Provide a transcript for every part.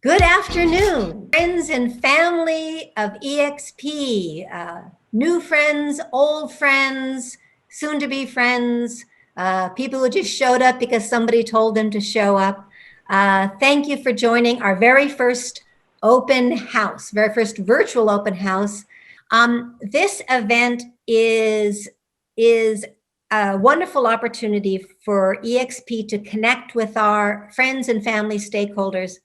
Good afternoon, friends and family of EXP, new friends, old friends, soon-to-be friends, people who just showed up because somebody told them to show up. Thank you for joining our very first open house, very first virtual open house. This event is a wonderful opportunity for EXP to connect with our friends and family stakeholders.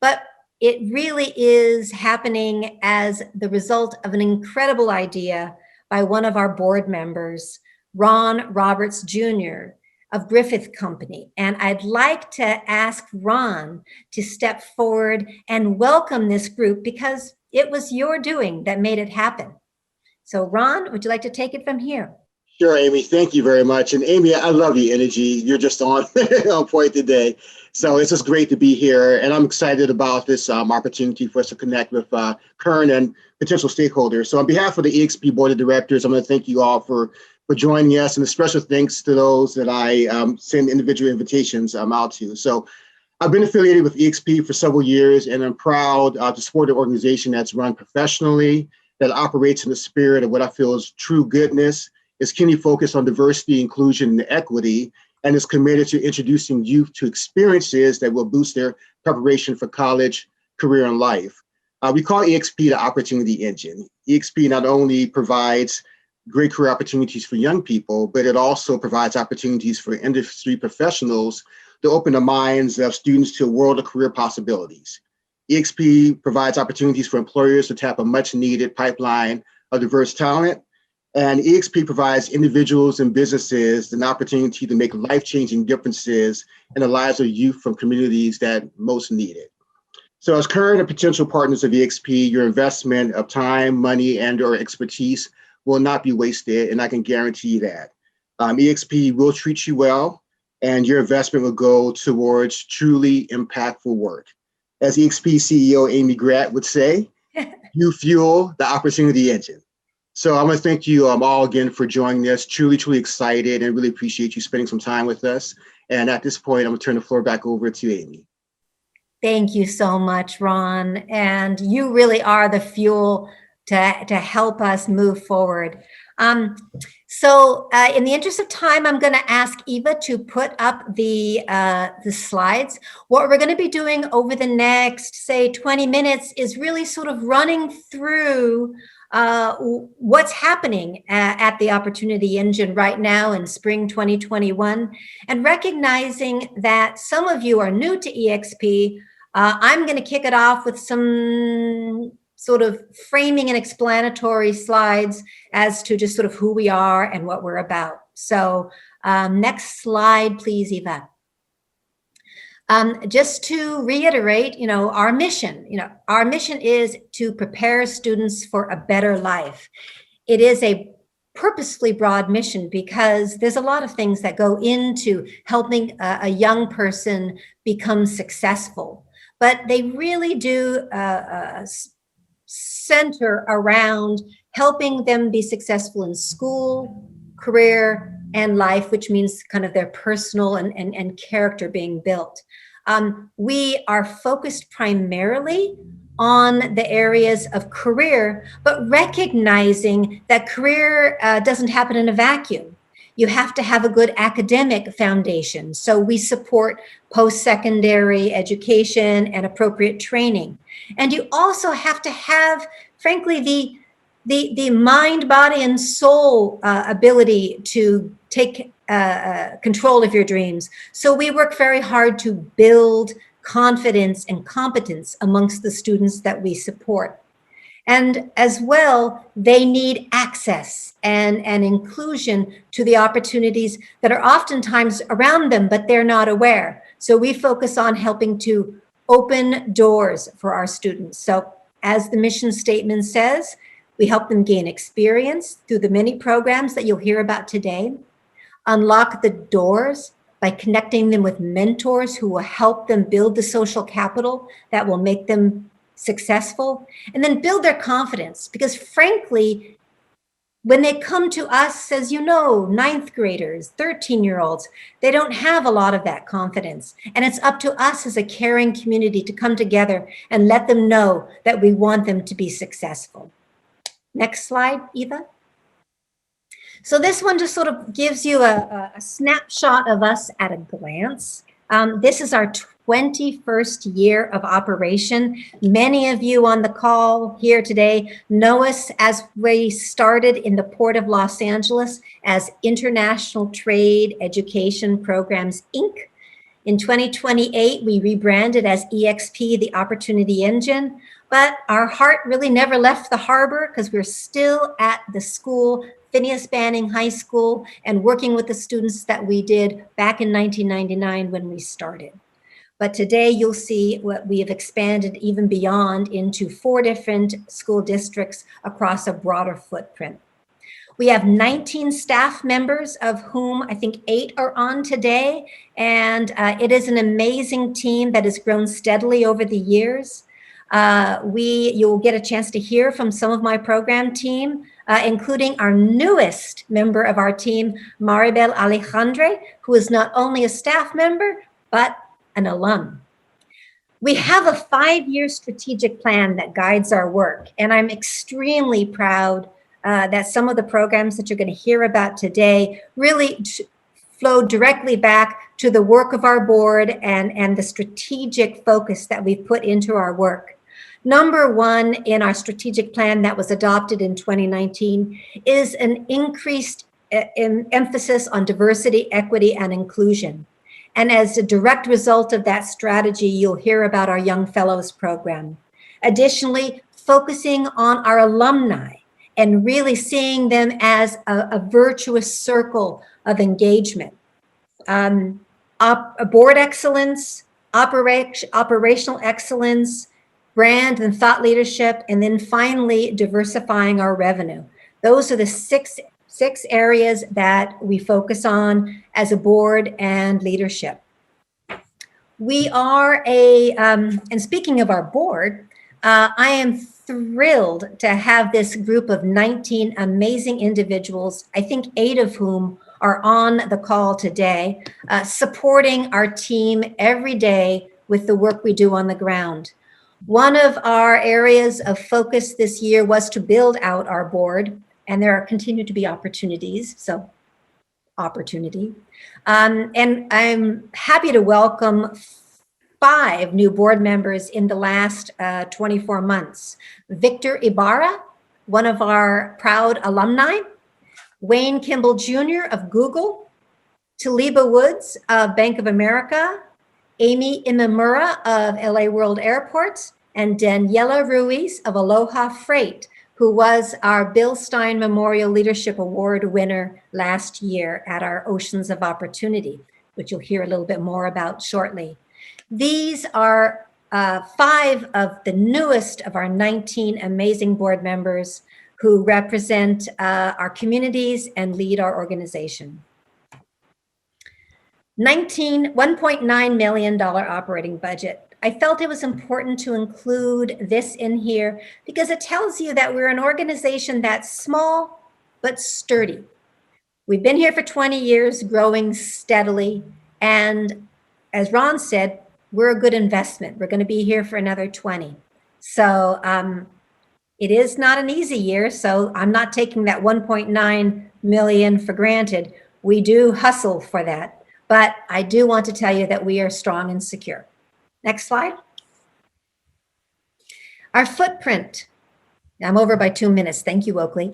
But it really is happening as the result of an incredible idea by one of our board members, Ron Roberts Jr. of Griffith Company. And I'd like to ask Ron to step forward and welcome this group because it was your doing that made it happen. So Ron, would you like to take it from here? Sure, Amy. Thank you very much. And Amy, I love your energy. You're just on on point today. So it's just great to be here, and I'm excited about this opportunity for us to connect with current and potential stakeholders. So on behalf of the EXP Board of Directors, I'm going to thank you all for joining us, and a special thanks to those that I send individual invitations out to. So I've been affiliated with EXP for several years, and I'm proud to support an organization that's run professionally, that operates in the spirit of what I feel is true goodness, is keenly focused on diversity, inclusion, and equity, and is committed to introducing youth to experiences that will boost their preparation for college, career, and life. We call EXP the Opportunity Engine. EXP not only provides great career opportunities for young people, but it also provides opportunities for industry professionals to open the minds of students to a world of career possibilities. EXP provides opportunities for employers to tap a much needed pipeline of diverse talent. And EXP provides individuals and businesses an opportunity to make life-changing differences in the lives of youth from communities that most need it. So as current and potential partners of EXP, your investment of time, money, and/or expertise will not be wasted, and I can guarantee you that. EXP will treat you well, and your investment will go towards truly impactful work. As EXP CEO Amy Gratt would say, you fuel the opportunity engine. So I want to thank you all again for joining us. Truly, truly excited and really appreciate you spending some time with us. And at this point, I'm going to turn the floor back over to Amy. Thank you so much, Ron. And you really are the fuel to help us move forward. So in the interest of time, I'm going to ask Eva to put up the slides. What we're going to be doing over the next, say, 20 minutes is really sort of running through what's happening at the Opportunity Engine right now in spring 2021, and recognizing that some of you are new to EXP. I'm going to kick it off with some sort of framing and explanatory slides as to just sort of who we are and what we're about. So next slide, please, Eva. Just to reiterate, our mission, our mission is to prepare students for a better life. It is a purposefully broad mission because there's a lot of things that go into helping a young person become successful, but they really do center around helping them be successful in school, career, and life, which means kind of their personal and character being built. We are focused primarily on the areas of career, but recognizing that career doesn't happen in a vacuum. You have to have a good academic foundation. So we support post-secondary education and appropriate training. And you also have to have, frankly, the mind, body, and soul ability to take control of your dreams. So we work very hard to build confidence and competence amongst the students that we support. And as well, they need access and inclusion to the opportunities that are oftentimes around them, but they're not aware. So we focus on helping to open doors for our students. So as the mission statement says, we help them gain experience through the many programs that you'll hear about today, unlock the doors by connecting them with mentors who will help them build the social capital that will make them successful, and then build their confidence. Because frankly, When they come to us, as you know, ninth graders, 13-year-olds, they don't have a lot of that confidence. And it's up to us as a caring community to come together and let them know that we want them to be successful. Next slide, Eva. So this one just sort of gives you a snapshot of us at a glance. This is our 21st year of operation. Many of you on the call here today know us as we started in the Port of Los Angeles as International Trade Education Programs, Inc. In 2028, we rebranded as EXP, the Opportunity Engine, but our heart really never left the harbor because we're still at the school, Phineas Banning High School, and working with the students that we did back in 1999 when we started. But today you'll see what we have expanded even beyond into 4 different school districts across a broader footprint. We have 19 staff members, of whom I think 8 are on today. And it is an amazing team that has grown steadily over the years. You'll get a chance to hear from some of my program team, including our newest member of our team, Maribel Alejandra, who is not only a staff member, but an alum. We have a 5-year strategic plan that guides our work, and I'm extremely proud that some of the programs that you're going to hear about today really flow directly back to the work of our board and the strategic focus that we've put into our work. Number 1 in our strategic plan that was adopted in 2019 is an increased emphasis on diversity, equity, and inclusion. And as a direct result of that strategy, you'll hear about our Young Fellows program. Additionally, focusing on our alumni and really seeing them as a virtuous circle of engagement. Board excellence, operational excellence, brand and thought leadership, and then finally diversifying our revenue. Those are the six areas that we focus on as a board and leadership. We are and speaking of our board, I am thrilled to have this group of 19 amazing individuals, I think 8 of whom are on the call today, supporting our team every day with the work we do on the ground. One of our areas of focus this year was to build out our board, and there continue to be opportunities, so opportunity. And I'm happy to welcome 5 new board members in the last 24 months. Victor Ibarra, one of our proud alumni, Wayne Kimball Jr. of Google, Taliba Woods of Bank of America, Amy Imamura of LA World Airports, and Daniela Ruiz of Aloha Freight, who was our Bill Stein Memorial Leadership Award winner last year at our Oceans of Opportunity, which you'll hear a little bit more about shortly. These are 5 of the newest of our 19 amazing board members who represent our communities and lead our organization. $1.9 million operating budget. I felt it was important to include this in here because it tells you that we're an organization that's small but sturdy. We've been here for 20 years, growing steadily. And as Ron said, we're a good investment. We're going to be here for another 20. So it is not an easy year. So I'm not taking that 1.9 million for granted. We do hustle for that. But I do want to tell you that we are strong and secure. Next slide. Our footprint. I'm over by 2 minutes. Thank you, Oakley.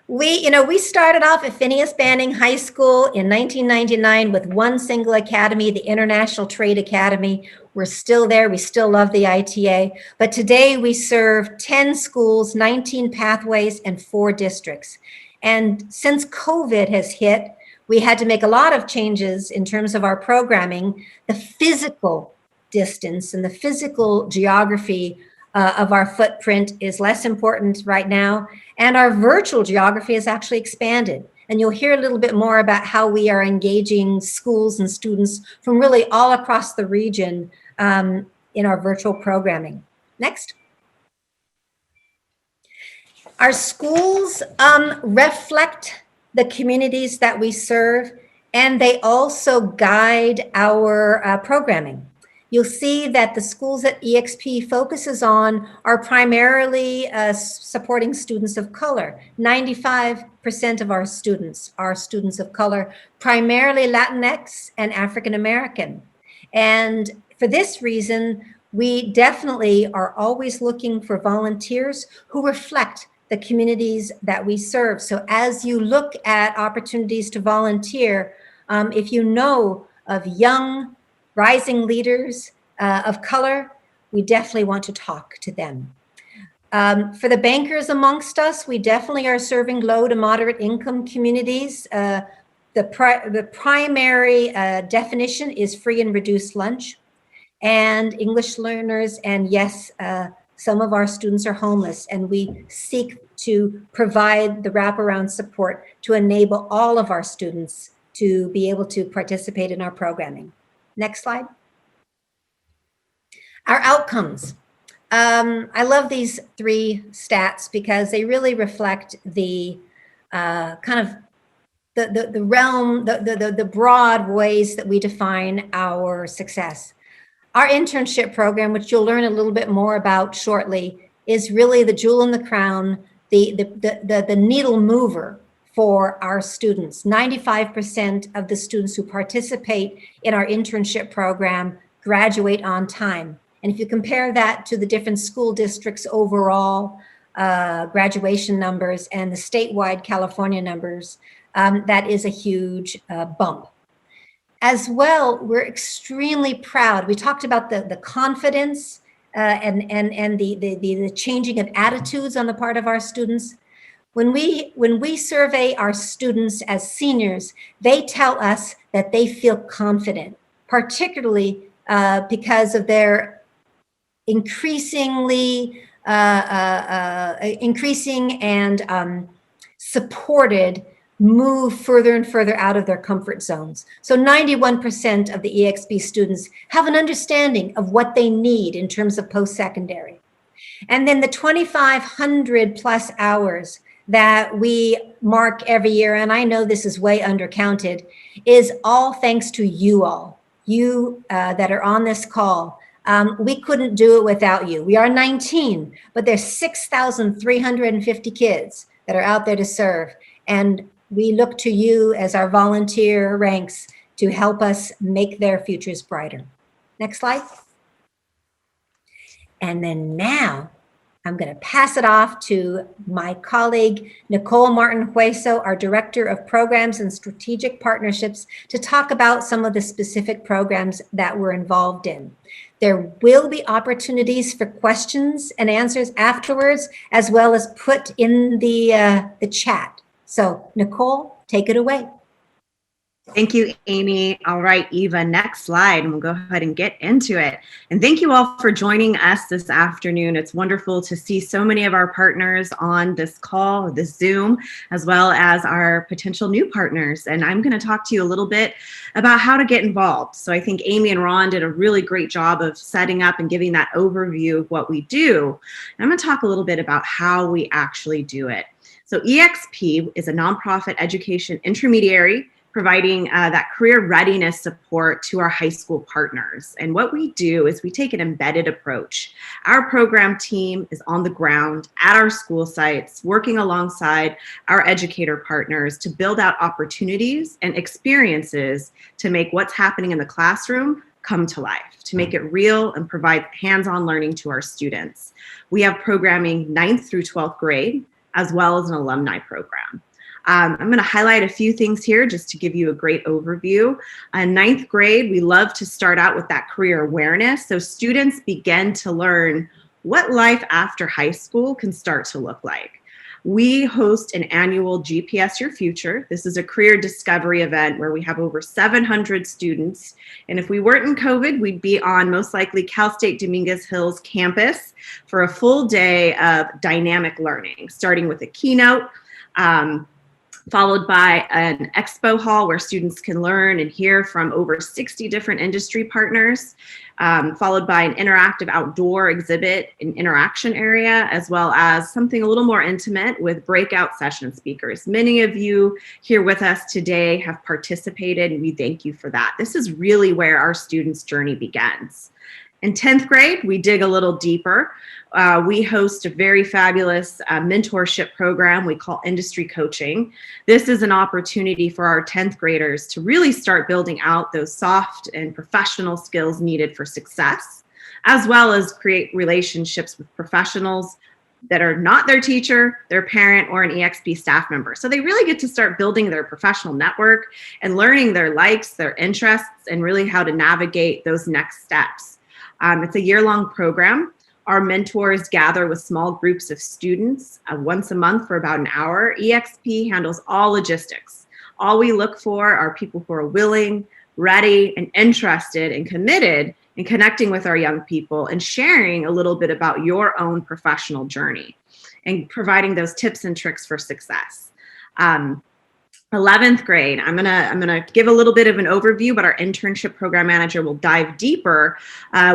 We started off at Phineas Banning High School in 1999 with one single academy, the International Trade Academy. We're still there. We still love the ITA. But today we serve 10 schools, 19 pathways, and 4 districts. And since COVID has hit, we had to make a lot of changes in terms of our programming. The physical distance and the physical geography of our footprint is less important right now. And our virtual geography has actually expanded. And you'll hear a little bit more about how we are engaging schools and students from really all across the region in our virtual programming. Next. Our schools reflect the communities that we serve, and they also guide our programming. You'll see that the schools that EXP focuses on are primarily supporting students of color. 95% of our students are students of color, primarily Latinx and African American. And for this reason, we definitely are always looking for volunteers who reflect the communities that we serve. So as you look at opportunities to volunteer, if you know of young rising leaders of color, we definitely want to talk to them. For the bankers amongst us, we definitely are serving low to moderate income communities. The primary definition is free and reduced lunch and English learners. And yes, some of our students are homeless, and we seek to provide the wraparound support to enable all of our students to be able to participate in our programming. Next slide. Our outcomes. I love these three stats because they really reflect the kind of the realm, the broad ways that we define our success. Our internship program, which you'll learn a little bit more about shortly, is really the jewel in the crown, the needle mover for our students. 95% of the students who participate in our internship program graduate on time. And if you compare that to the different school districts overall graduation numbers and the statewide California numbers, that is a huge bump. As well, we're extremely proud. We talked about the confidence and the changing of attitudes on the part of our students. When we survey our students as seniors, they tell us that they feel confident, particularly because of their increasing and supported move further and further out of their comfort zones. So 91% of the EXP students have an understanding of what they need in terms of post-secondary. And then the 2,500 plus hours that we mark every year, and I know this is way undercounted, is all thanks to you all, you that are on this call. We couldn't do it without you. We are 19, but there's 6,350 kids that are out there to serve. And we look to you as our volunteer ranks to help us make their futures brighter. Next slide. And then now I'm going to pass it off to my colleague, Nicole Martin Hueso, our Director of Programs and Strategic Partnerships, to talk about some of the specific programs that we're involved in. There will be opportunities for questions and answers afterwards, as well as put in the chat. So Nicole, take it away. Thank you, Amy. All right, Eva, next slide, and we'll go ahead and get into it. And thank you all for joining us this afternoon. It's wonderful to see so many of our partners on this call, this Zoom, as well as our potential new partners. And I'm going to talk to you a little bit about how to get involved. So I think Amy and Rowan did a really great job of setting up and giving that overview of what we do. And I'm going to talk a little bit about how we actually do it. So EXP is a nonprofit education intermediary providing that career readiness support to our high school partners. And what we do is we take an embedded approach. Our program team is on the ground at our school sites, working alongside our educator partners to build out opportunities and experiences to make what's happening in the classroom come to life, to make it real and provide hands-on learning to our students. We have programming 9th through 12th grade, as well as an alumni program. I'm going to highlight a few things here just to give you a great overview. In 9th grade, we love to start out with that career awareness. So students begin to learn what life after high school can start to look like. We host an annual GPS Your Future. This is a career discovery event where we have over 700 students. And if we weren't in COVID, we'd be on most likely Cal State Dominguez Hills campus for a full day of dynamic learning, starting with a keynote, followed by an expo hall where students can learn and hear from over 60 different industry partners. followed by an interactive outdoor exhibit and interaction area, as well as something a little more intimate with breakout session speakers. Many of you here with us today have participated, and we thank you for that. This is really where our students' journey begins. In 10th grade, we dig a little deeper. We host a very fabulous mentorship program we call Industry Coaching. This is an opportunity for our 10th graders to really start building out those soft and professional skills needed for success, as well as create relationships with professionals that are not their teacher, their parent, or an EXP staff member. So they really get to start building their professional network and learning their likes, their interests, and really how to navigate those next steps. It's a year-long program. Our mentors gather with small groups of students once a month for about an hour. EXP handles all logistics. All we look for are people who are willing, ready, and interested and committed in connecting with our young people and sharing a little bit about your own professional journey and providing those tips and tricks for success. 11th grade, I'm gonna give a little bit of an overview, but our internship program manager will dive deeper.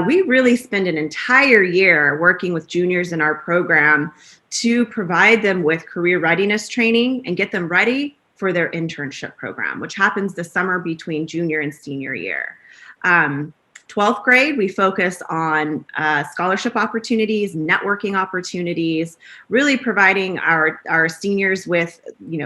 We really spend an entire year working with juniors in our program to provide them with career readiness training and get them ready for their internship program, which happens the summer between junior and senior year. 12th grade, we focus on scholarship opportunities, networking opportunities, really providing our seniors with,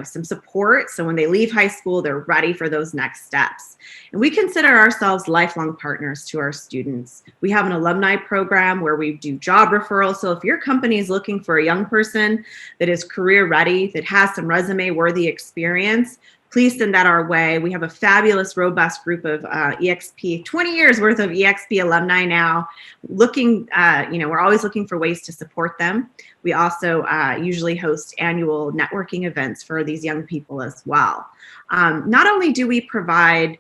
some support. So when they leave high school, they're ready for those next steps. And we consider ourselves lifelong partners to our students. We have an alumni program where we do job referrals. So if your company is looking for a young person that is career ready, that has some resume worthy experience, please send that our way. We have a fabulous, robust group of EXP, 20 years worth of EXP alumni now. We're always looking for ways to support them. We also usually host annual networking events for these young people as well. Not only do we provide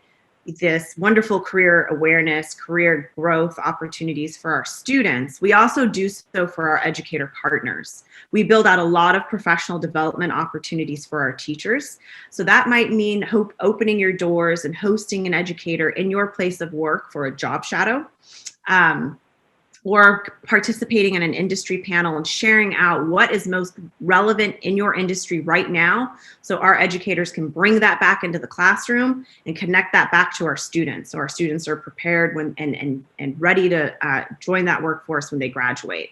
this wonderful career awareness, career growth opportunities for our students, we also do so for our educator partners. We build out a lot of professional development opportunities for our teachers. So that might mean opening your doors and hosting an educator in your place of work for a job shadow, or participating in an industry panel and sharing out what is most relevant in your industry right now, so our educators can bring that back into the classroom and connect that back to our students, so our students are prepared when and ready to join that workforce when they graduate.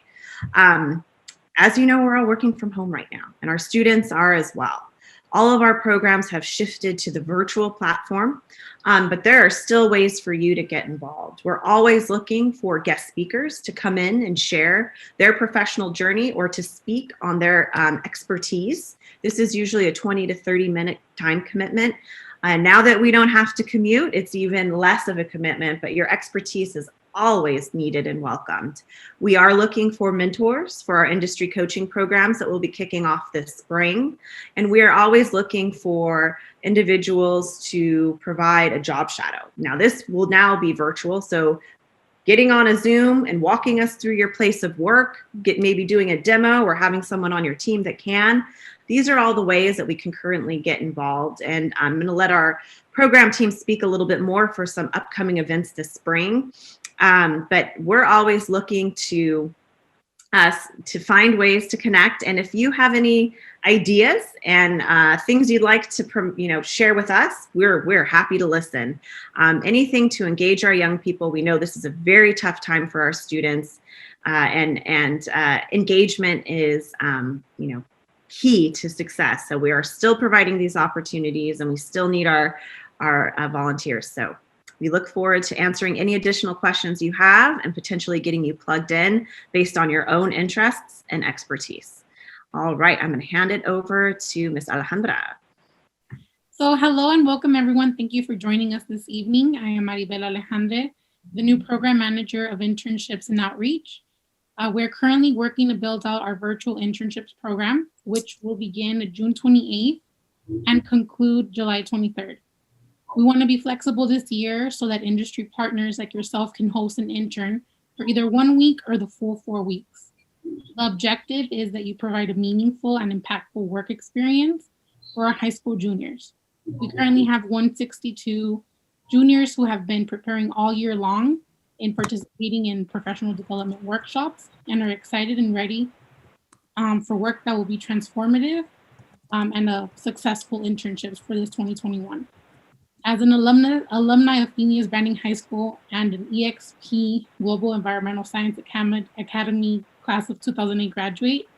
As you know, we're all working from home right now, and our students are as well. All of our programs have shifted to the virtual platform, but there are still ways for you to get involved. We're always looking for guest speakers to come in and share their professional journey or to speak on their expertise. This is usually a 20 to 30 minute time commitment. Now that we don't have to commute, it's even less of a commitment, but your expertise is always needed and welcomed. We are looking for mentors for our industry coaching programs that will be kicking off this spring. And we are always looking for individuals to provide a job shadow. Now, this will now be virtual. So getting on a Zoom and walking us through your place of work, maybe doing a demo or having someone on your team that can. These are all the ways that we can currently get involved. And I'm going to let our program team speak a little bit more for some upcoming events this spring. But we're always looking to find ways to connect. And if you have any ideas and things you'd like to share with us, we're happy to listen. Anything to engage our young people. We know this is a very tough time for our students, and engagement is key to success. So we are still providing these opportunities, and we still need our volunteers. So we look forward to answering any additional questions you have and potentially getting you plugged in based on your own interests and expertise. All right, I'm going to hand it over to Ms. Alejandra. So hello and welcome everyone. Thank you for joining us this evening. I am Maribel Alejandra, the new program manager of internships and outreach. We're currently working to build out our virtual internships program, which will begin June 28th and conclude July 23rd. We want to be flexible this year so that industry partners like yourself can host an intern for either 1 week or the full 4 weeks. The objective is that you provide a meaningful and impactful work experience for our high school juniors. We currently have 162 juniors who have been preparing all year long in participating in professional development workshops and are excited and ready for work that will be transformative and successful internships for this 2021. As an alumni of Phoenix Branding High School and an EXP Global Environmental Science Academy class of 2008 graduate,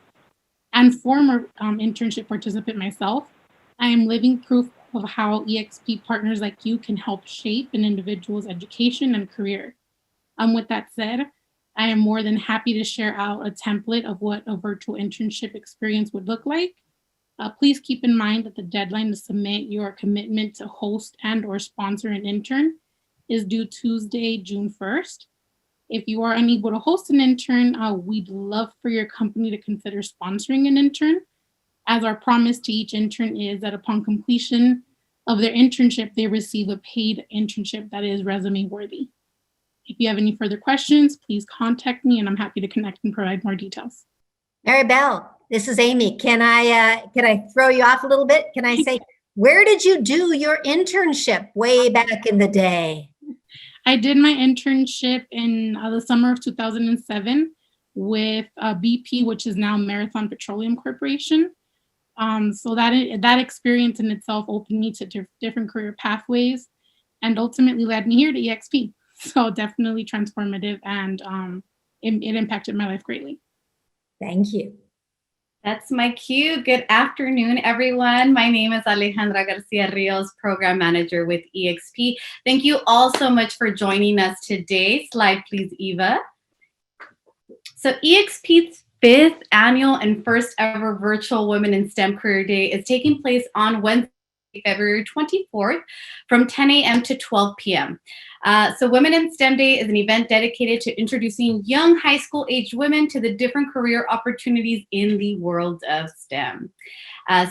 and former internship participant myself, I am living proof of how EXP partners like you can help shape an individual's education and career. With that said, I am more than happy to share out a template of what a virtual internship experience would look like. Please keep in mind that the deadline to submit your commitment to host and or sponsor an intern is due Tuesday, June 1st. If you are unable to host an intern, we'd love for your company to consider sponsoring an intern, as our promise to each intern is that upon completion of their internship, they receive a paid internship that is resume worthy. If you have any further questions, please contact me and I'm happy to connect and provide more details. Maribel, this is Amy. Can I throw you off a little bit? Can I say, where did you do your internship way back in the day? I did my internship in the summer of 2007 with BP, which is now Marathon Petroleum Corporation. So that experience in itself opened me to different career pathways and ultimately led me here to EXP. So definitely transformative, and it impacted my life greatly. Thank you. That's my cue. Good afternoon, everyone. My name is Alejandra Garcia Rios, Program Manager with EXP. Thank you all so much for joining us today. Slide, please, Eva. So EXP's 5th annual and first ever virtual Women in STEM Career Day is taking place on Wednesday, February 24th from 10 a.m. to 12 p.m. So Women in STEM Day is an event dedicated to introducing young high school aged women to the different career opportunities in the world of STEM.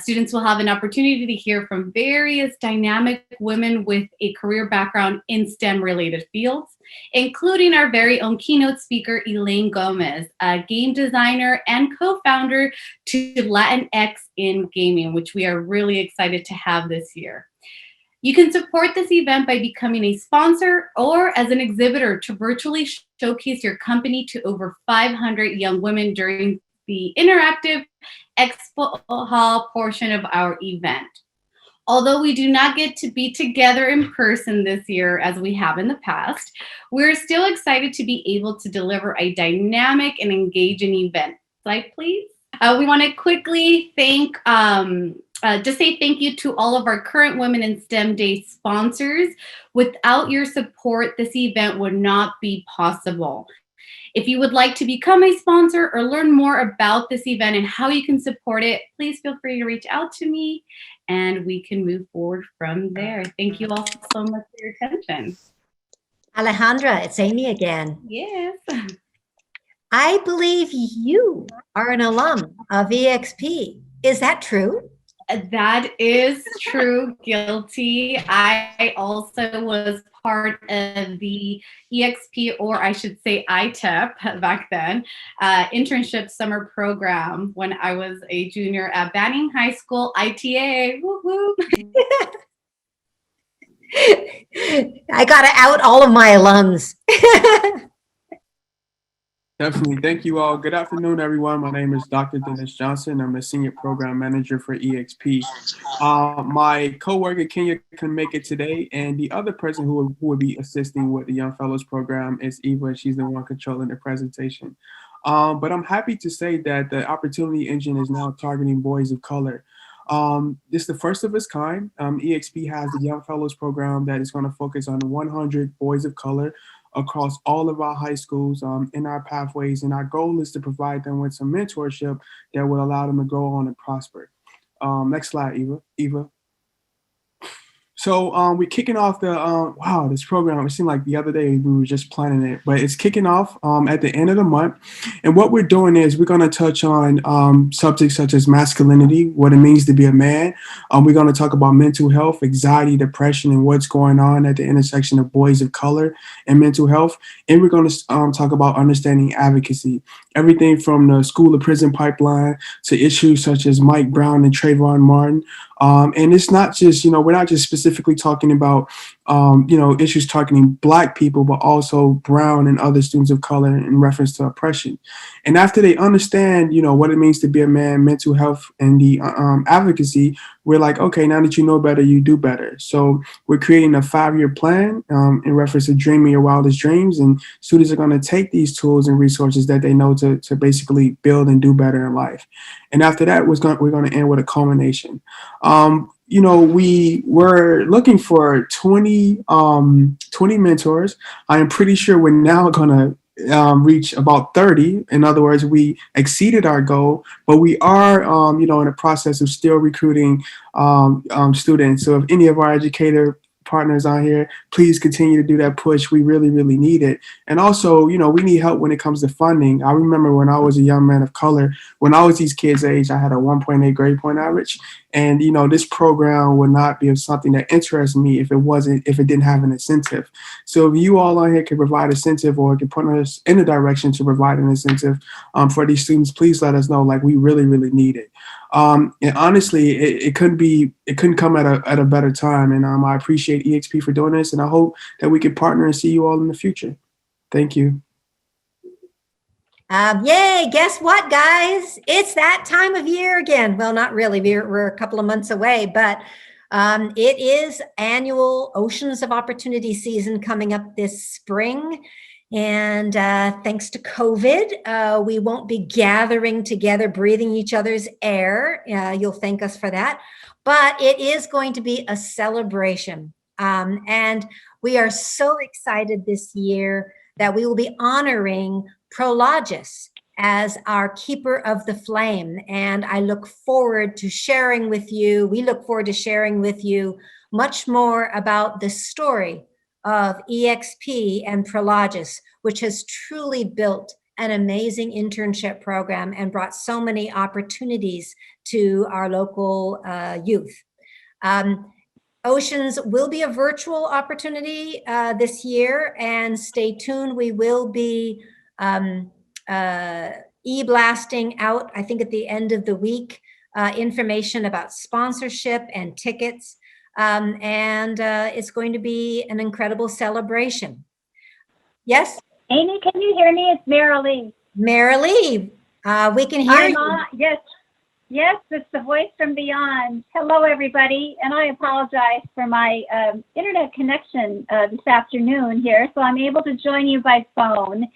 Students will have an opportunity to hear from various dynamic women with a career background in STEM related fields, including our very own keynote speaker, Elaine Gomez, a game designer and co-founder to Latinx in Gaming, which we are really excited to have this year. You can support this event by becoming a sponsor or as an exhibitor to virtually showcase your company to over 500 young women during the interactive expo hall portion of our event. Although we do not get to be together in person this year as we have in the past, we're still excited to be able to deliver a dynamic and engaging event. Slide, please. We want to quickly thank just say thank you to all of our current Women in STEM Day sponsors. Without your support, this event would not be possible. If you would like to become a sponsor or learn more about this event and how you can support it, please feel free to reach out to me and we can move forward from there. Thank you all so much for your attention. Alejandra, it's Amy again. Yes. I believe you are an alum of EXP. Is that true? That is true. Guilty. I also was part of the EXP, or I should say ITEP back then, internship summer program when I was a junior at Banning High School, ITA. Woo woo. I got to out all of my alums. Definitely. Thank you all. Good afternoon, everyone. My name is Dr. Dennis Johnson. I'm a senior program manager for EXP. My coworker, Kenya, can make it today. And the other person who will be assisting with the Young Fellows program is Eva. She's the one controlling the presentation. But I'm happy to say that the Opportunity Engine is now targeting boys of color. This is the first of its kind. EXP has the Young Fellows program that is going to focus on 100 boys of color across all of our high schools in our pathways. And our goal is to provide them with some mentorship that will allow them to go on and prosper. Next slide, Eva. So we're kicking off the, wow, this program, it seemed like the other day we were just planning it, but it's kicking off at the end of the month. And what we're doing is we're going to touch on subjects such as masculinity, what it means to be a man. We're going to talk about mental health, anxiety, depression, and what's going on at the intersection of boys of color and mental health. And we're going to talk about understanding advocacy, everything from the school to prison pipeline to issues such as Mike Brown and Trayvon Martin. And it's not just, we're not just specifically talking about, issues targeting Black people, but also brown and other students of color in reference to oppression. And after they understand, what it means to be a man, mental health, and the advocacy, we're like, okay, now that you know better, you do better. So we're creating a 5-year plan in reference to dreaming your wildest dreams. And students are going to take these tools and resources that they know to basically build and do better in life. And after that, we're going to end with a culmination. We were looking for 20 mentors. I am pretty sure we're now going to reach about 30. In other words, we exceeded our goal, but we are, in the process of still recruiting students. So if any of our educator partners out here, please continue to do that push. We really, really need it. And also, we need help when it comes to funding. I remember when I was a young man of color, when I was these kids' age, I had a 1.8 grade point average. And, this program would not be something that interests me if it didn't have an incentive. So if you all on here can provide incentive or can put us in a direction to provide an incentive for these students, please let us know. Like, we really, really need it. And honestly, it couldn't come at a better time. And I appreciate EXP for doing this. And I hope that we can partner and see you all in the future. Thank you. Yay, guess what, guys? It's that time of year again. Well, not really. We're a couple of months away, but it is annual Oceans of Opportunity season coming up this spring. And thanks to COVID, we won't be gathering together, breathing each other's air. You'll thank us for that. But it is going to be a celebration. And we are so excited this year that we will be honoring Prologis as our keeper of the flame. And I look forward to sharing with you, we look forward to sharing with you much more about the story of EXP and Prologis, which has truly built an amazing internship program and brought so many opportunities to our local youth. Oceans will be a virtual opportunity this year, and stay tuned. We will be e-blasting out, I think at the end of the week, information about sponsorship and tickets. And it's going to be an incredible celebration. Yes? Amy, can you hear me? It's Marilee. Marilee, we can hear you. Yes, it's the voice from beyond. Hello, everybody. And I apologize for my internet connection this afternoon here, so I'm able to join you by phone.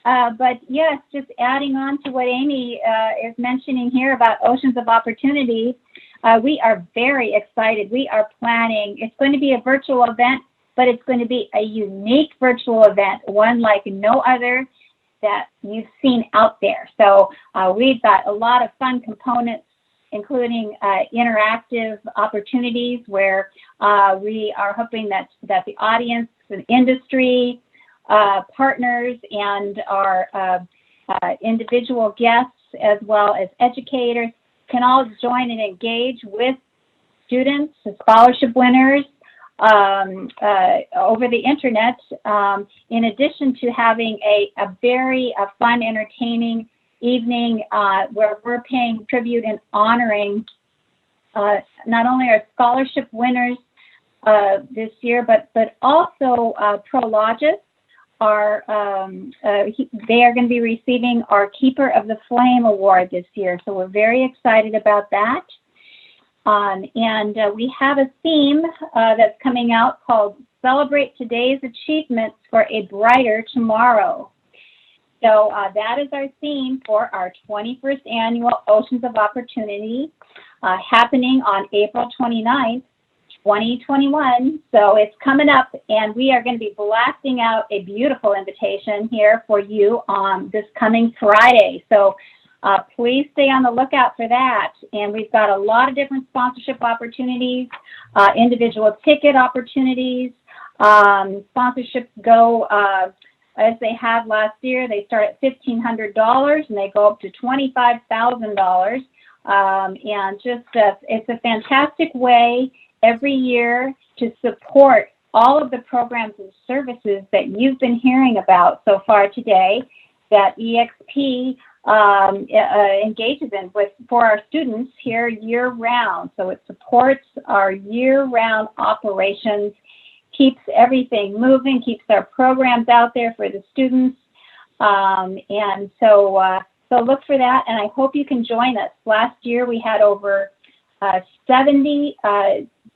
But yes, just adding on to what Amy is mentioning here about Oceans of Opportunity, we are very excited. We are planning. It's going to be a virtual event, but it's going to be a unique virtual event, one like no other that you've seen out there. So we've got a lot of fun components, including interactive opportunities where we are hoping that the audience, the industry, partners, and our individual guests, as well as educators, can all join and engage with students, the scholarship winners, over the internet, in addition to having a very fun, entertaining evening where we're paying tribute and honoring not only our scholarship winners this year, but also Prologis. They are going to be receiving our Keeper of the Flame Award this year. So we're very excited about that. And we have a theme that's coming out called Celebrate Today's Achievements for a Brighter Tomorrow. So that is our theme for our 21st annual Oceans of Opportunity, happening on April 29th, 2021. So it's coming up, and we are going to be blasting out a beautiful invitation here for you on this coming Friday. So please stay on the lookout for that. And we've got a lot of different sponsorship opportunities, individual ticket opportunities. Sponsorships go, as they have last year, they start at $1,500 and they go up to $25,000. And just, it's a fantastic way every year to support all of the programs and services that you've been hearing about so far today that EXP engages in for our students here year-round. So it supports our year-round operations keeps everything moving, keeps our programs out there for the students. And so look for that, and I hope you can join us. Last year we had over 70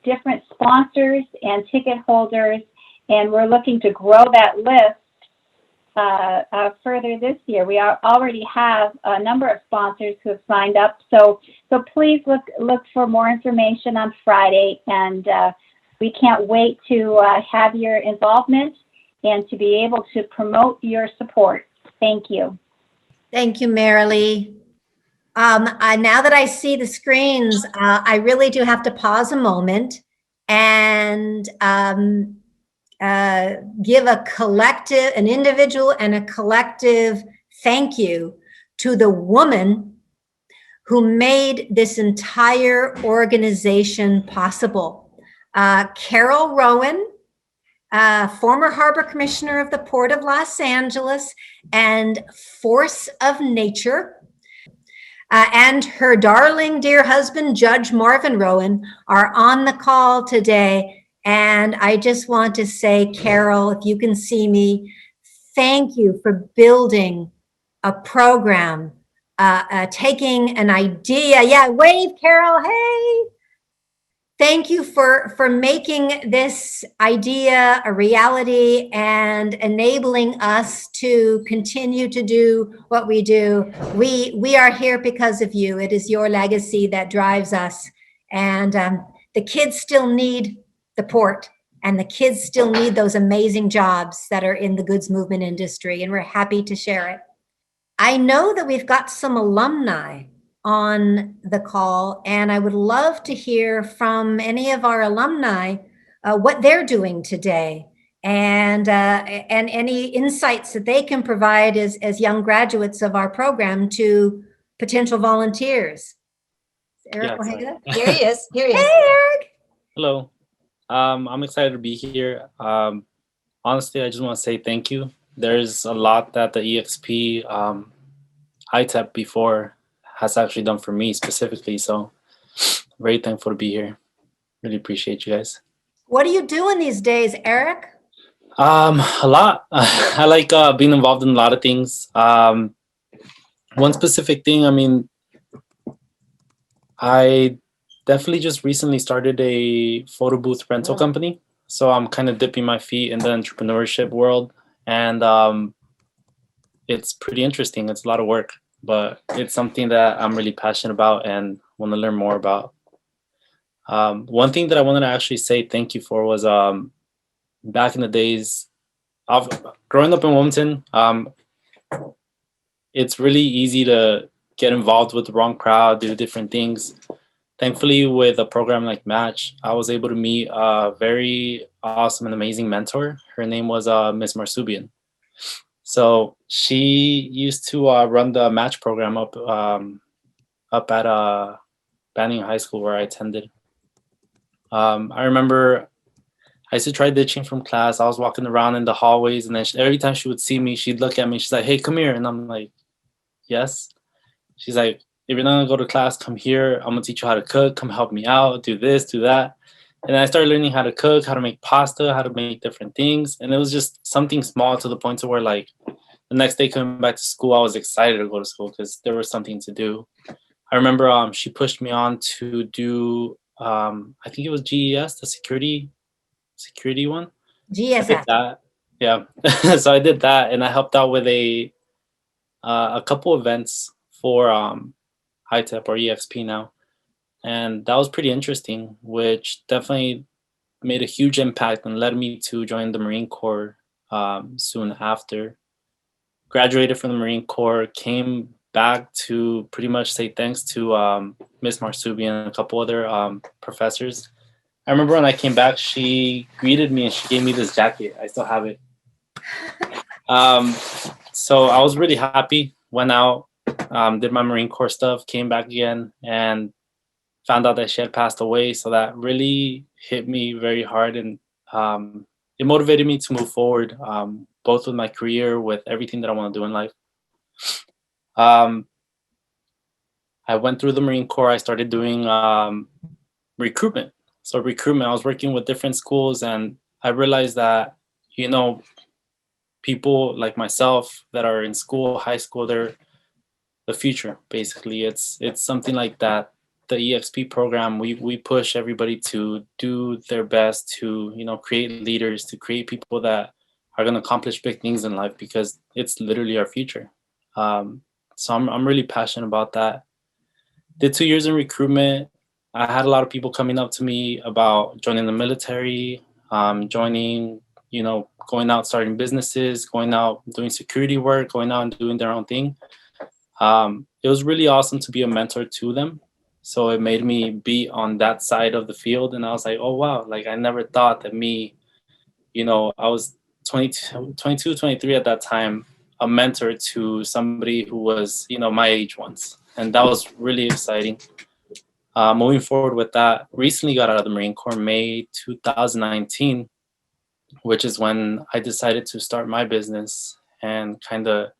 different sponsors and ticket holders, and we're looking to grow that list further this year. We already have a number of sponsors who have signed up, so please look for more information on Friday, and we can't wait to have your involvement and to be able to promote your support. Thank you. Thank you, Marilee. Now that I see the screens, I really do have to pause a moment and give an individual and a collective thank you to the woman who made this entire organization possible. Carol Rowan, former Harbor Commissioner of the Port of Los Angeles and force of nature, and her darling dear husband, Judge Marvin Rowan, are on the call today. And I just want to say, Carol, if you can see me, thank you for building a program, taking an idea. Yeah, wave, Carol, hey. Thank you for making this idea a reality and enabling us to continue to do what we do. We are here because of you. It is your legacy that drives us. And the kids still need the port, and the kids still need those amazing jobs that are in the goods movement industry, and we're happy to share it. I know that we've got some alumni on the call, and I would love to hear from any of our alumni what they're doing today, and any insights that they can provide as young graduates of our program to potential volunteers. Eric Ojeda? Here he is. Here he is. Hey, Eric. Hello. I'm excited to be here. Honestly, I just want to say thank you. There's a lot that the EXP ITEP before has actually done for me specifically. So very thankful to be here. Really appreciate you guys. What are you doing these days, Eric? A lot. I like being involved in a lot of things. One specific thing, I definitely just recently started a photo booth rental company. So I'm kind of dipping my feet in the entrepreneurship world. And it's pretty interesting. It's a lot of work, but it's something that I'm really passionate about and want to learn more about. One thing that I wanted to actually say thank you for was back in the days of growing up in Wilmington, it's really easy to get involved with the wrong crowd, do different things. Thankfully, with a program like Match, I was able to meet a very awesome and amazing mentor. Her name was Miss Marsubian. So she used to run the Match program up at Banning High School where I attended. I remember I used to try ditching from class. I was walking around in the hallways, and then every time she would see me, she'd look at me. She's like, "Hey, come here." And I'm like, "Yes." She's like, "If you're not gonna go to class, come here. I'm gonna teach you how to cook. Come help me out. Do this, do that." And I started learning how to cook, how to make pasta, how to make different things. And it was just something small to the point to where, like, the next day coming back to school, I was excited to go to school because there was something to do. I remember she pushed me on to do, I think it was GES, the security one. GES. I did that. Yeah. So I did that, and I helped out with a couple events for ITEP or EXP now. And that was pretty interesting, which definitely made a huge impact and led me to join the Marine Corps soon after. Graduated from the Marine Corps, came back to pretty much say thanks to Miss Marsubian and a couple other professors. I remember when I came back, she greeted me and she gave me this jacket. I still have it. So I was really happy, went out, did my Marine Corps stuff, came back again, and found out that she had passed away. So that really hit me very hard, and it motivated me to move forward, both with my career, with everything that I want to do in life. I went through the Marine Corps. I started doing recruitment. So recruitment, I was working with different schools, and I realized that, people like myself that are in school, high school, they're the future. Basically, it's something like that. The EXP program, we push everybody to do their best to, create leaders, to create people that are going to accomplish big things in life, because it's literally our future. So I'm really passionate about that. Did 2 years in recruitment. I had a lot of people coming up to me about joining the military, joining, going out, starting businesses, going out, doing security work, going out and doing their own thing. It was really awesome to be a mentor to them. So it made me be on that side of the field. And I was like, oh, wow, like I never thought that me, I was 22, 23 at that time, a mentor to somebody who was, my age once. And that was really exciting. Moving forward with that, recently got out of the Marine Corps, May 2019, which is when I decided to start my business and kind of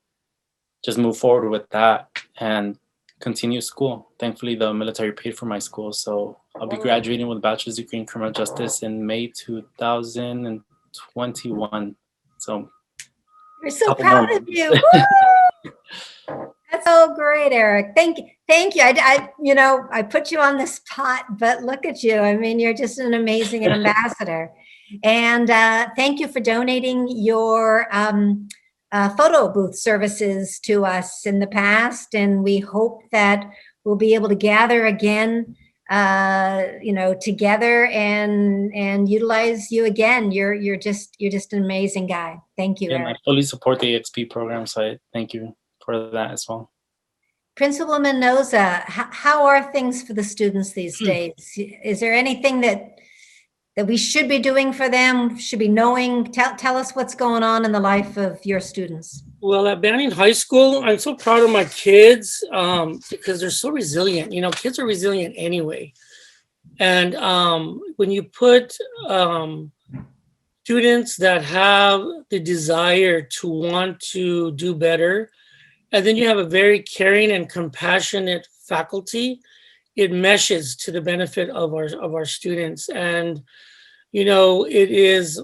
just move forward with that and continue school. Thankfully, the military paid for my school. So I'll be graduating with a bachelor's degree in criminal justice in May 2021. So we're so proud of you. That's so great, Eric. Thank you. I put you on the spot, but look at you. I mean, you're just an amazing ambassador. And thank you for donating your photo booth services to us in the past. And we hope that we'll be able to gather again, together and utilize you again. You're just an amazing guy. Thank you, Eric. I fully support the EXP program, so I thank you for that as well. Principal Mendoza, how are things for the students these days? Is there anything that we should be doing for them, should be knowing? Tell us what's going on in the life of your students. Well, at Banning High School, I'm so proud of my kids because they're so resilient. Kids are resilient anyway. And when you put students that have the desire to want to do better, and then you have a very caring and compassionate faculty, it meshes to the benefit of our students. And it is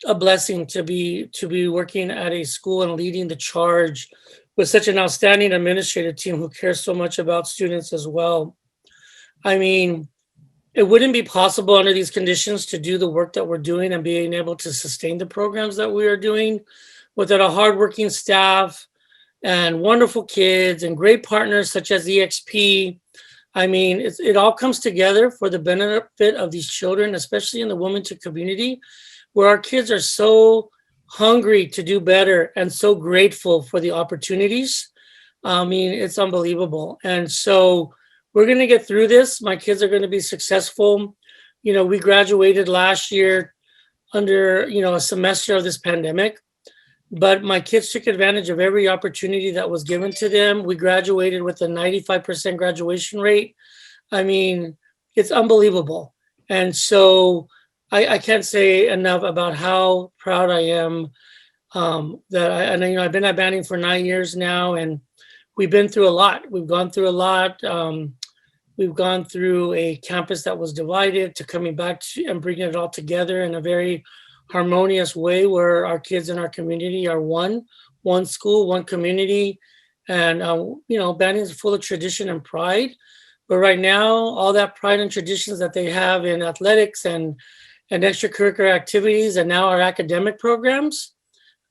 a blessing to be working at a school and leading the charge with such an outstanding administrative team who cares so much about students as well. I mean, it wouldn't be possible under these conditions to do the work that we're doing and being able to sustain the programs that we are doing without a hardworking staff and wonderful kids and great partners such as EXP. I mean, it all comes together for the benefit of these children, especially in the Wilmington community, where our kids are so hungry to do better and so grateful for the opportunities. I mean, it's unbelievable. And so we're going to get through this. My kids are going to be successful. We graduated last year under, a semester of this pandemic. But my kids took advantage of every opportunity that was given to them. We graduated with a 95% graduation rate. I mean, it's unbelievable. And so I can't say enough about how proud I am I've been at Banning for 9 years now, and we've been through a lot. We've gone through a lot. We've gone through a campus that was divided to coming back and bringing it all together in a very harmonious way where our kids in our community are one school, one community. And, Banning is full of tradition and pride. But right now, all that pride and traditions that they have in athletics and extracurricular activities and now our academic programs,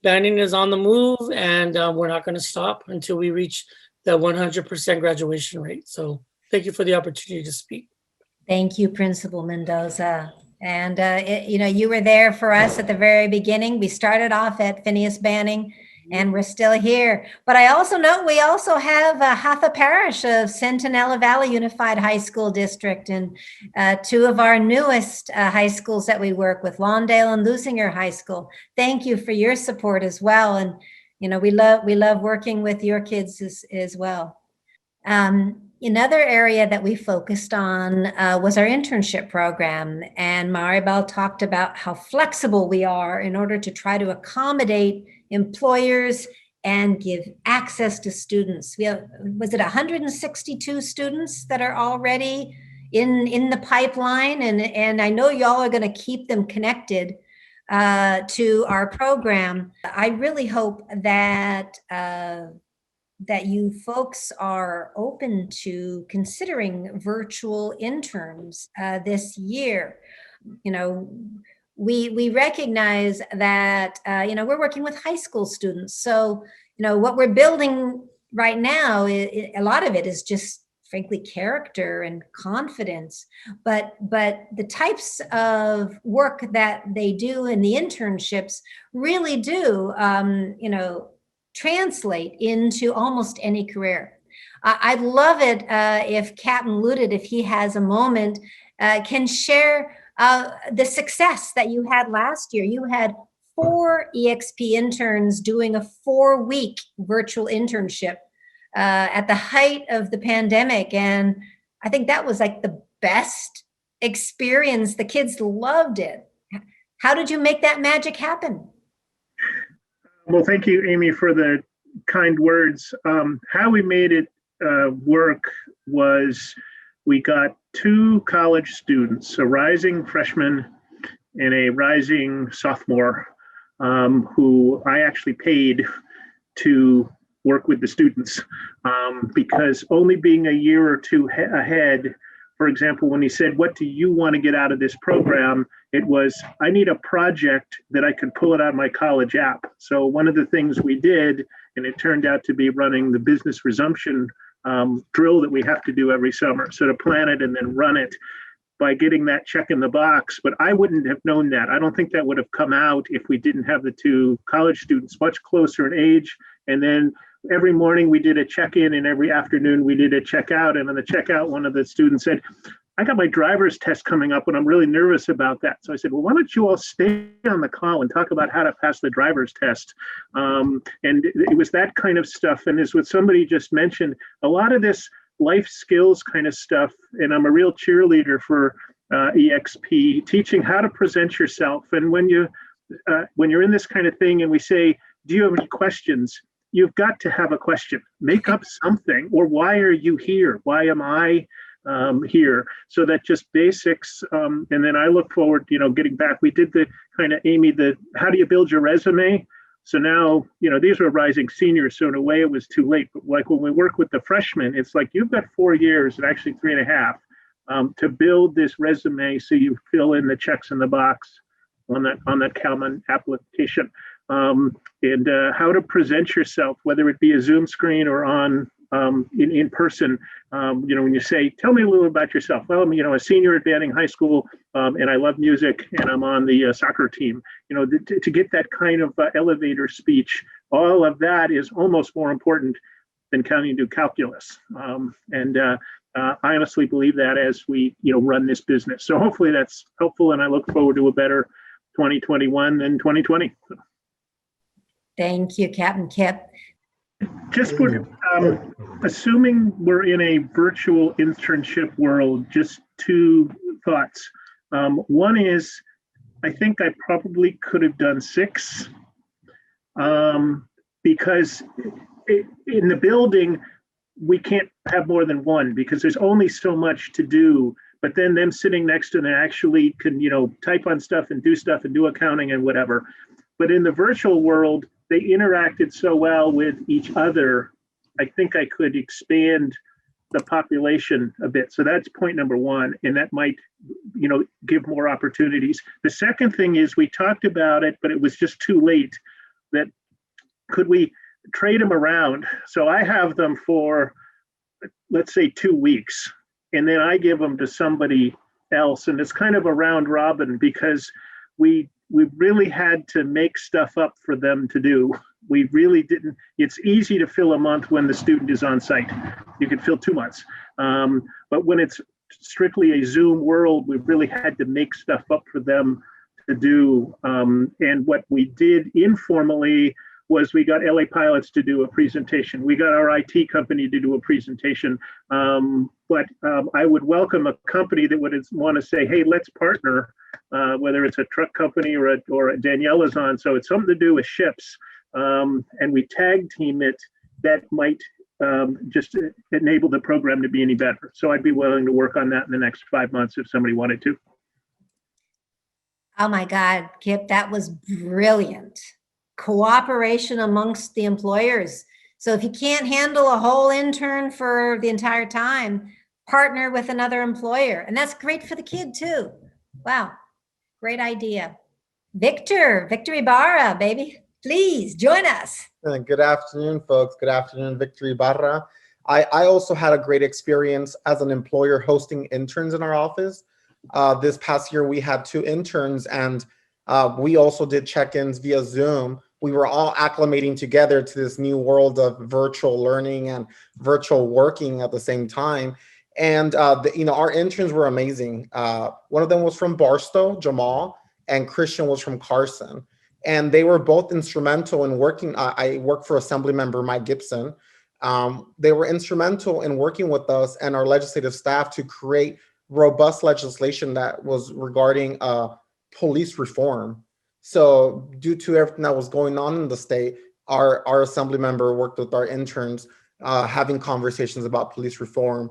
Banning is on the move, and we're not going to stop until we reach the 100% graduation rate. So thank you for the opportunity to speak. Thank you, Principal Mendoza. And, you were there for us at the very beginning. We started off at Phineas Banning, and we're still here. But I also know we also have Hatha Parish of Centinela Valley Unified High School District, and two of our newest high schools that we work with, Lawndale and Lusinger High School. Thank you for your support as well. And, we love working with your kids as well. Another area that we focused on was our internship program, and Maribel talked about how flexible we are in order to try to accommodate employers and give access to students. We have, was it 162 students that are already in the pipeline, and I know y'all are going to keep them connected to our program. I really hope that that you folks are open to considering virtual interns this year. You know, we recognize that you know, we're working with high school students, so you know what we're building right now, a lot of it is just frankly character and confidence, but the types of work that they do in the internships really do you know, translate into almost any career. I'd love it if Captain Looted, if he has a moment, can share the success that you had last year. You had 4 EXP interns doing a 4-week virtual internship at the height of the pandemic. And I think that was like the best experience. The kids loved it. How did you make that magic happen? Well, thank you, Amy, for the kind words. How we made it work was we got 2 college students, a rising freshman and a rising sophomore, who I actually paid to work with the students, because only being a year or 2 ahead, for example, when he said, what do you want to get out of this program? It was, I need a project that I could pull it out of my college app. So one of the things we did, and it turned out to be running the business resumption drill that we have to do every summer. So to plan it and then run it by getting that check in the box. But I wouldn't have known that. I don't think that would have come out if we didn't have the 2 college students much closer in age. And then every morning we did a check-in, and every afternoon we did a check-out. And on the check-out, one of the students said, I got my driver's test coming up and I'm really nervous about that. So I said, well, why don't you all stay on the call and talk about how to pass the driver's test? And it was that kind of stuff. And as what somebody just mentioned, a lot of this life skills kind of stuff, and I'm a real cheerleader for EXP, teaching how to present yourself. And when you're in this kind of thing and we say, do you have any questions? You've got to have a question. Make up something. Or why are you here? Why am I here? So that just basics. And then I look forward, you know, getting back. We did the kind of, Amy, the how do you build your resume? So now, you know, these were rising seniors, so in a way it was too late. But like when we work with the freshmen, it's like you've got 4 years, and actually 3.5, to build this resume so you fill in the checks in the box on that common application. And how to present yourself, whether it be a Zoom screen or on in person. You know, when you say, tell me a little about yourself. Well, I'm, you know, a senior at Banning High School, and I love music, and I'm on the soccer team. You know, to get that kind of elevator speech, all of that is almost more important than counting to calculus. I honestly believe that as we, you know, run this business. So hopefully that's helpful, and I look forward to a better 2021 than 2020. Thank you, Captain Kip. Just assuming we're in a virtual internship world, just 2 thoughts. One is, I think I probably could have done 6, because in the building, we can't have more than 1 because there's only so much to do. But then them sitting next to them actually can, you know, type on stuff and do accounting and whatever. But in the virtual world, they interacted so well with each other. I think I could expand the population a bit. So that's point number 1, and that might, you know, give more opportunities. The second thing is we talked about it, but it was just too late. That could we trade them around? So I have them for, let's say, 2 weeks, and then I give them to somebody else, and it's kind of a round robin because we really had to make stuff up for them to do. We really didn't. It's easy to fill a month when the student is on site. You can fill 2 months. But when it's strictly a Zoom world, we really had to make stuff up for them to do. And what we did informally was we got LA Pilots to do a presentation. We got our IT company to do a presentation. But I would welcome a company that would want to say, hey, let's partner, whether it's a truck company or a Daniela's on. So it's something to do with ships. And we tag team it. That might just enable the program to be any better. So I'd be willing to work on that in the next 5 months if somebody wanted to. Oh my God, Kip, that was brilliant. Cooperation amongst the employers. So if you can't handle a whole intern for the entire time, partner with another employer. And that's great for the kid too. Wow, great idea. Victor Ibarra, baby, please join us. Good afternoon, folks. Good afternoon, Victor Ibarra. I also had a great experience as an employer hosting interns in our office. This past year, we had 2 interns, and we also did check-ins via Zoom. We were all acclimating together to this new world of virtual learning and virtual working at the same time. And our interns were amazing. One of them was from Barstow, Jamal, and Christian was from Carson. And they were both instrumental in working. I worked for Assemblymember Mike Gibson. They were instrumental in working with us and our legislative staff to create robust legislation that was regarding police reform. So due to everything that was going on in the state, our assembly member worked with our interns, having conversations about police reform.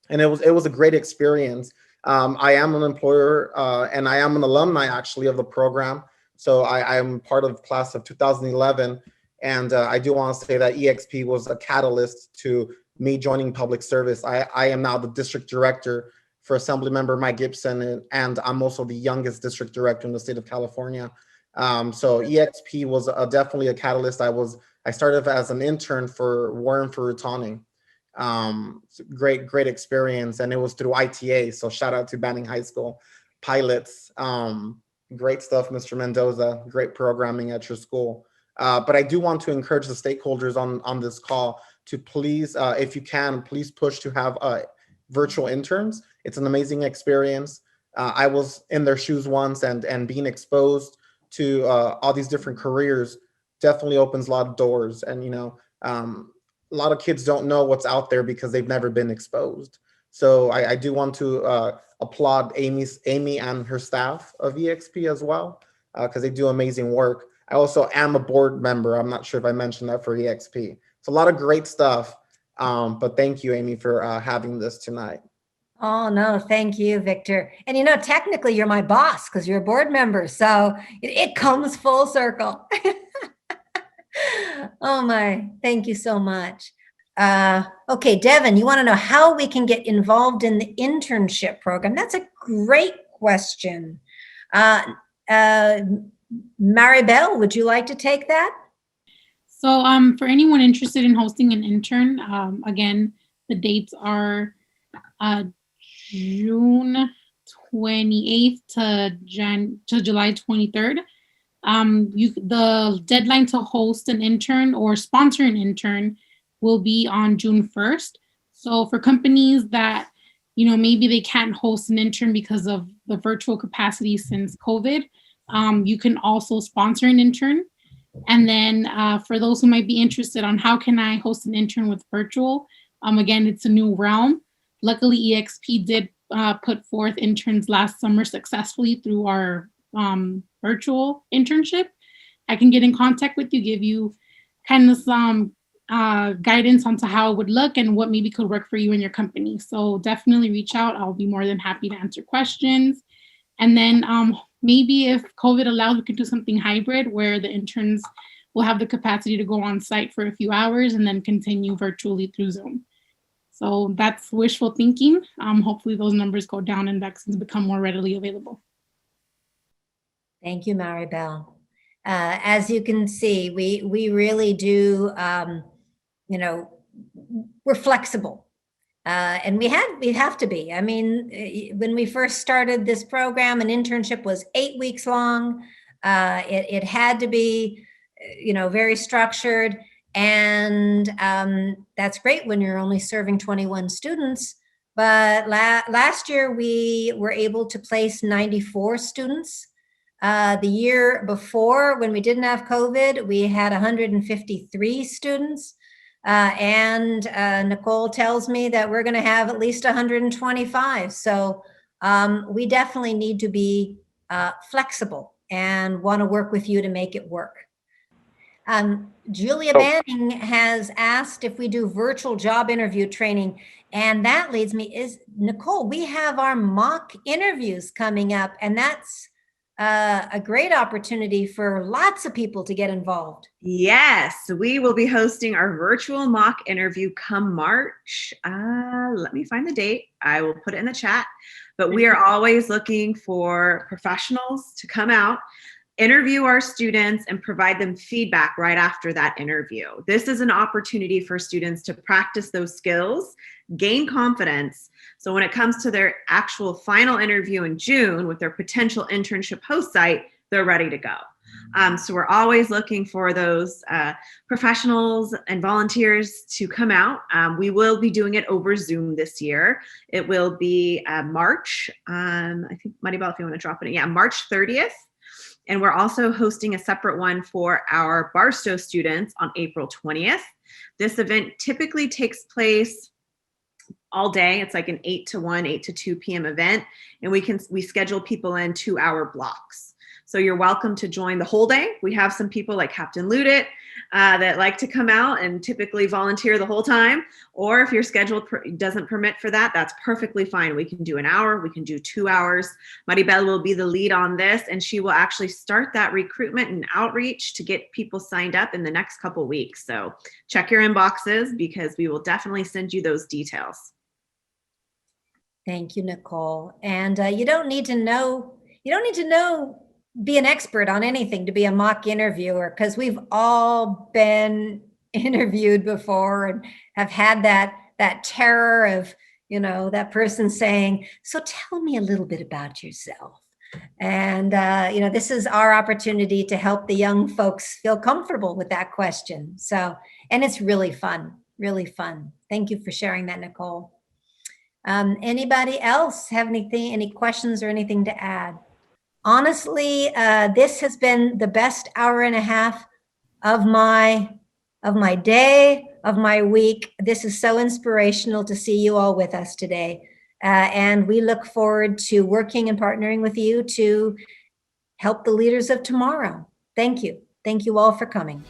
And it was a great experience. I am an employer and I am an alumni actually of the program. So I am part of the class of 2011. And I do want to say that EXP was a catalyst to me joining public service. I am now the district director for Assemblymember Mike Gibson, and I'm also the youngest district director in the state of California. So EXP was definitely a catalyst. I started as an intern for Warren Ferrutoning. Great experience, and it was through ITA. So shout out to Banning High School pilots. Great stuff, Mr. Mendoza. Great programming at your school. But I do want to encourage the stakeholders on this call to please, if you can, please push to have virtual interns. It's an amazing experience. I was in their shoes once, and being exposed to all these different careers definitely opens a lot of doors. And a lot of kids don't know what's out there because they've never been exposed. So I do want to applaud Amy and her staff of EXP as well, because they do amazing work. I also am a board member. I'm not sure if I mentioned that for EXP. It's a lot of great stuff. But thank you, Amy, for having this tonight. Oh, no, thank you, Victor. And technically you're my boss because you're a board member. So it comes full circle. Oh my, thank you so much. Okay, Devin, you want to know how we can get involved in the internship program? That's a great question. Maribel, would you like to take that? So for anyone interested in hosting an intern, again, the dates are June 28th to July 23rd. The deadline to host an intern or sponsor an intern will be on June 1st. So for companies that, maybe they can't host an intern because of the virtual capacity since COVID, you can also sponsor an intern. And then for those who might be interested on how can I host an intern with virtual, again, it's a new realm. Luckily, EXP did put forth interns last summer successfully through our virtual internship. I can get in contact with you, give you kind of some guidance onto how it would look and what maybe could work for you and your company. So definitely reach out. I'll be more than happy to answer questions. And then maybe if COVID allows, we can do something hybrid where the interns will have the capacity to go on site for a few hours and then continue virtually through Zoom. So that's wishful thinking. Hopefully those numbers go down and vaccines become more readily available. Thank you, Maribel. As you can see, we really do, we're flexible. And we have to be. I mean, when we first started this program, an internship was 8 weeks long. It had to be, very structured. And that's great when you're only serving 21 students. But last year, we were able to place 94 students. The year before, when we didn't have COVID, we had 153 students. And Nicole tells me that we're going to have at least 125. So we definitely need to be flexible and want to work with you to make it work. Julia Banning has asked if we do virtual job interview training. And that leads me, Nicole, we have our mock interviews coming up, and that's a great opportunity for lots of people to get involved. Yes, we will be hosting our virtual mock interview come March. Let me find the date. I will put it in the chat. But we are always looking for professionals to come out, interview our students, and provide them feedback right after that interview. This is an opportunity for students to practice those skills, gain confidence. So when it comes to their actual final interview in June with their potential internship host site, they're ready to go. So we're always looking for those professionals and volunteers to come out. We will be doing it over Zoom this year. It will be March, I think, Maribel, if you want to drop it in. Yeah, March 30th. And we're also hosting a separate one for our Barstow students on April 20th. This event typically takes place all day. It's like an 8 to 1, 8 to 2 p.m. event. And we schedule people in 2-hour blocks. So you're welcome to join the whole day. We have some people like Captain Ludit that like to come out and typically volunteer the whole time. Or if your schedule doesn't permit for that, that's perfectly fine. We can do an hour, we can do 2 hours. Maribel will be the lead on this, and she will actually start that recruitment and outreach to get people signed up in the next couple weeks. So check your inboxes because we will definitely send you those details. Thank you, Nicole. And you don't need to be an expert on anything to be a mock interviewer, because we've all been interviewed before and have had that terror of, that person saying, so tell me a little bit about yourself. And, this is our opportunity to help the young folks feel comfortable with that question. So, and it's really fun, really fun. Thank you for sharing that, Nicole. Anybody else have any questions or anything to add? Honestly, this has been the best hour and a half of my day, of my week. This is so inspirational to see you all with us today. And we look forward to working and partnering with you to help the leaders of tomorrow. Thank you. Thank you all for coming.